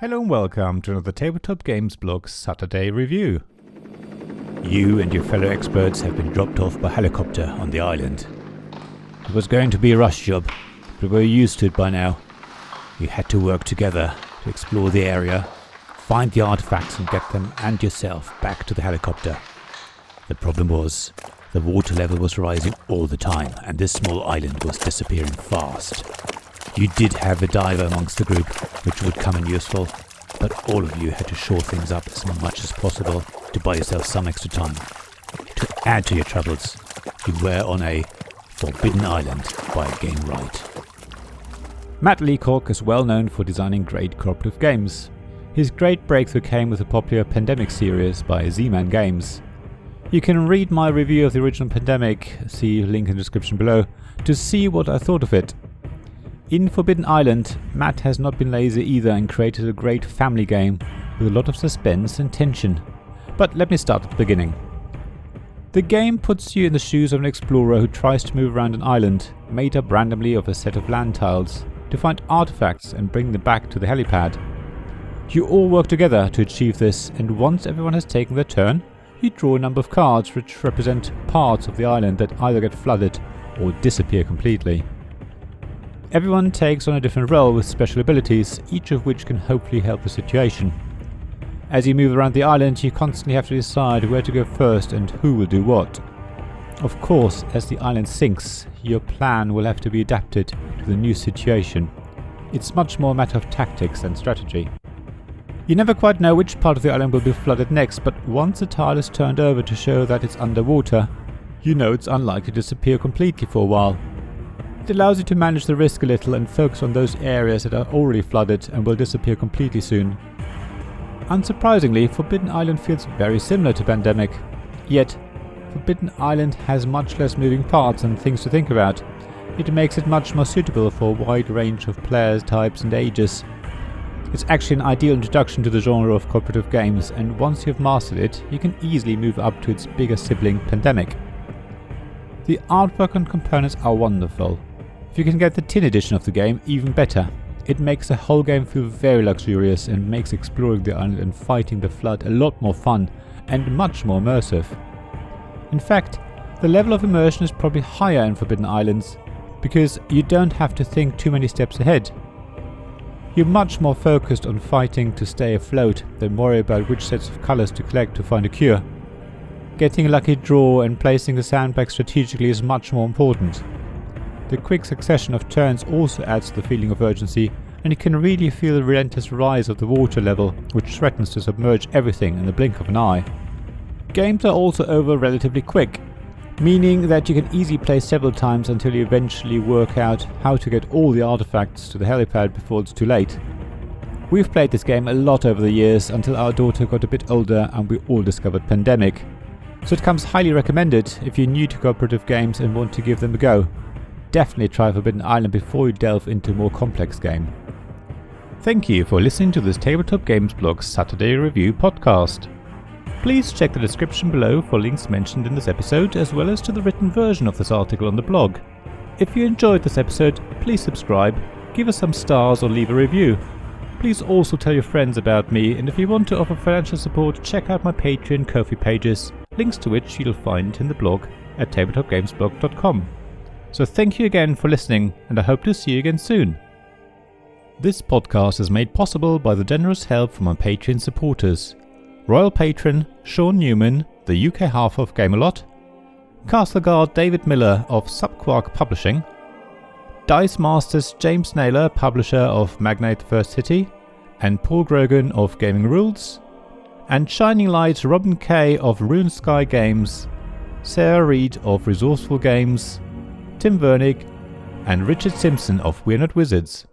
Hello and welcome to another Tabletop Games Blog Saturday review. You and your fellow experts have been dropped off by helicopter on the island. It was going to be a rush job, but we're used to it by now. You had to work together to explore the area, find the artifacts and get them and yourself back to the helicopter. The problem was, the water level was rising all the time and this small island was disappearing fast. You did have a diver amongst the group, which would come in useful, but all of you had to shore things up as much as possible to buy yourself some extra time. To add to your troubles, you were on a forbidden island by Gamewright. Matt Leacock is well known for designing great cooperative games. His great breakthrough came with the popular Pandemic series by Z-Man Games. You can read my review of the original Pandemic, see link in the description below, to see what I thought of it. In Forbidden Island, Matt has not been lazy either and created a great family game with a lot of suspense and tension. But let me start at the beginning. The game puts you in the shoes of an explorer who tries to move around an island, made up randomly of a set of land tiles, to find artifacts and bring them back to the helipad. You all work together to achieve this, and once everyone has taken their turn, you draw a number of cards which represent parts of the island that either get flooded or disappear completely. Everyone takes on a different role with special abilities, each of which can hopefully help the situation. As you move around the island, you constantly have to decide where to go first and who will do what. Of course, as the island sinks, your plan will have to be adapted to the new situation. It's much more a matter of tactics than strategy. You never quite know which part of the island will be flooded next, but once a tile is turned over to show that it's underwater, you know it's unlikely to disappear completely for a while. It allows you to manage the risk a little and focus on those areas that are already flooded and will disappear completely soon. Unsurprisingly, Forbidden Island feels very similar to Pandemic. Yet, Forbidden Island has much less moving parts and things to think about. It makes it much more suitable for a wide range of players, types and ages. It's actually an ideal introduction to the genre of cooperative games, and once you've mastered it, you can easily move up to its bigger sibling Pandemic. The artwork and components are wonderful. If you can get the tin edition of the game, even better. It makes the whole game feel very luxurious and makes exploring the island and fighting the flood a lot more fun and much more immersive. In fact, the level of immersion is probably higher in Forbidden Islands because you don't have to think too many steps ahead. You're much more focused on fighting to stay afloat than worry about which sets of colours to collect to find a cure. Getting a lucky draw and placing the sandbag strategically is much more important. The quick succession of turns also adds to the feeling of urgency, and you can really feel the relentless rise of the water level, which threatens to submerge everything in the blink of an eye. Games are also over relatively quick, meaning that you can easily play several times until you eventually work out how to get all the artifacts to the helipad before it's too late. We've played this game a lot over the years until our daughter got a bit older and we all discovered Pandemic. So it comes highly recommended if you're new to cooperative games and want to give them a go. Definitely try Forbidden Island before you delve into a more complex game. Thank you for listening to this Tabletop Games Blog Saturday Review podcast. Please check the description below for links mentioned in this episode, as well as to the written version of this article on the blog. If you enjoyed this episode, please subscribe, give us some stars or leave a review. Please also tell your friends about me, and if you want to offer financial support, check out my Patreon and Ko-fi pages, links to which you'll find in the blog at tabletopgamesblog.com. So thank you again for listening, and I hope to see you again soon. This podcast is made possible by the generous help from my Patreon supporters: Royal Patron Sean Newman, the UK half of Gamelot, Castle Guard David Miller of Subquark Publishing, Dice Masters James Naylor, publisher of Magnate First City, and Paul Grogan of Gaming Rules, and Shining Light Robin Kay of Rune Sky Games, Sarah Reed of Resourceful Games, Tim Vernick, and Richard Simpson of We're Not Wizards.